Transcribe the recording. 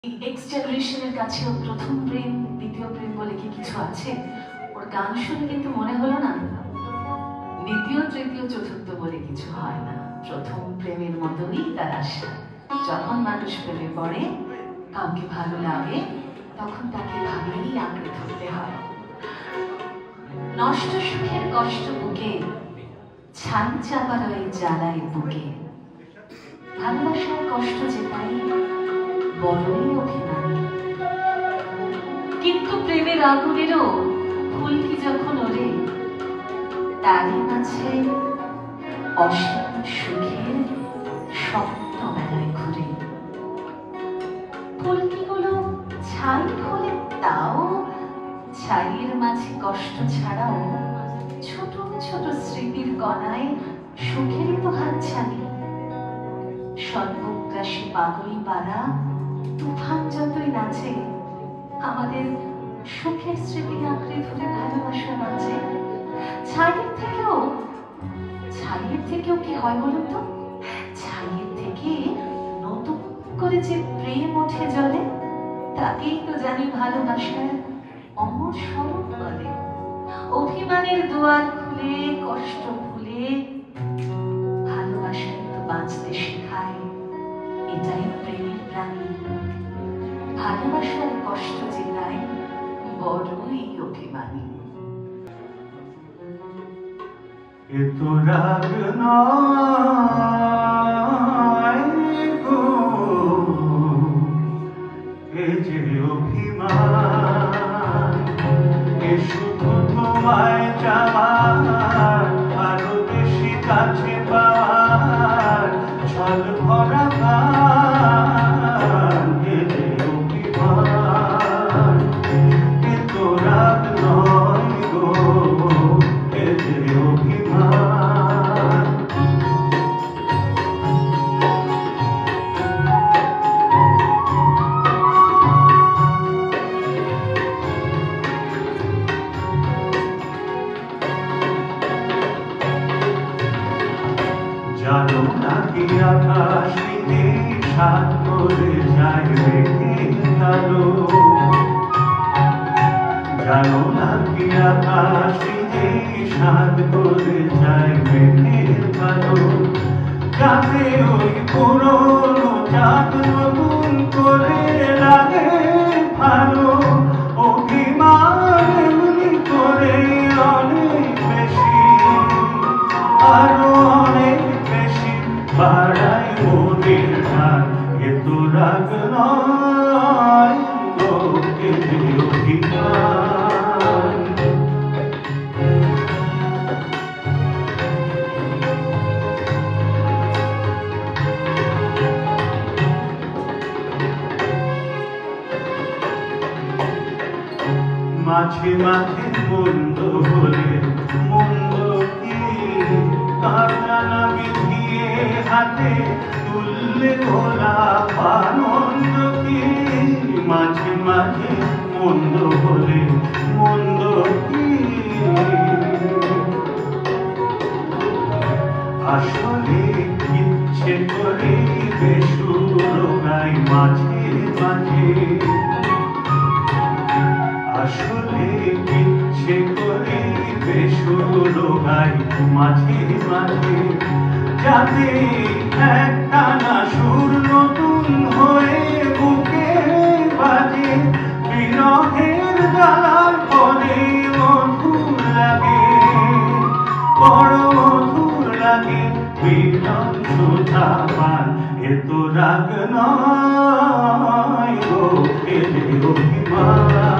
X জেনারেশনের কাছেও প্রথম প্রেম দ্বিতীয় প্রেম বলে কি কিছু আছে? ওর গান শুনে কিন্তু মনে হলো না দ্বিতীয় তৃতীয় চতুর্থ বলে কিছু হয় না। প্রথম প্রেমের মতোই তার আশা। যখন মানুষ প্রেমে পড়ে, কাউকে ভালো লাগে, তখন তাকে ভাবেই আঁকড়ে ধরতে হয়। নষ্ট সুখের কষ্ট বুকে, ছাই চাপার ওই জ্বালায় বুকে, ভালোবাসার কষ্ট যেটাই বড়ই অভিমানী। কিন্তু প্রেমের আগুনেরও ফুলকি যখন ওরে, তারই মাঝে অসীম সুখের স্বপ্ন বেলায় ঘুরে। ফুলকিগুলো ছাই হলে তাও ছাইয়ের মাঝে কষ্ট ছাড়াও ছোট ছোট স্মৃতির কণায় সুখেরই তো হাতছানি। সর্বগ্রাসী পাগল পাড়া তুফান যতই নাচে, আমাদের সুখের স্মৃতি আঁকড়ে ধরে ভালোবাসা নাচে। ছাইয়ের থেকেও কি হয় বলুন তো? ছাইয়ের থেকে নতুন করে যে প্রেম ওঠে জলে, তাকেই তো জানি ভালোবাসার অমর স্বরূপ বলে। অভিমানের দুয়ার খুলে কষ্ট ভুলে ভালোবাসায় তো বাঁচতে শেখায়, এটাই প্রেমের প্রাণী। ভালোবাসার কষ্ট জেতায় বড়ই অভিমানী। এত রাগ নয় গো, এ যে অভিমান, এ শুধু তোমায় চাওয়ার, আরো বেশি কাছে পাওয়ার ছল ভরা গান। এ যে অভিমান, এত রাগ নয় গো, এ যে অভিমান। জানো নাকি আকাশ সাত করে যায় রেখে কালো? জানো নাকি আকাশ সাত করে যায় রেখে কালো? যাতে ওই পুরনো চাঁদ নতুন করে লাগে ভালো। অভিমান এমনি করে অনেক বেশি, আরো অনেক বেশি বাড়ায় মনের টান। এত রাগ নয় গো, এ যে অভিমান। মাঝে মাঝে মন্দ হলে মন্দ কি কারখানা বিধিয়ে হাতে তুললে ভোলা আনন্দ কি? মাঝে মাঝে মন্দ হলে মন্দ কি আসলে ইচ্ছে করে বেসুর গাই মাঝে মাঝে। আসলে ইচ্ছে করে বেসুর গাই মাঝে মাঝে, যাতে একটানা সুর নতুন হয়ে বুকে বাজে। বিরহের জ্বালার পরে মধুর লাগে, বড় মধুর লাগে বিরহ সুধা পান। এত রাগ নয় গো, এ যে অভিমান।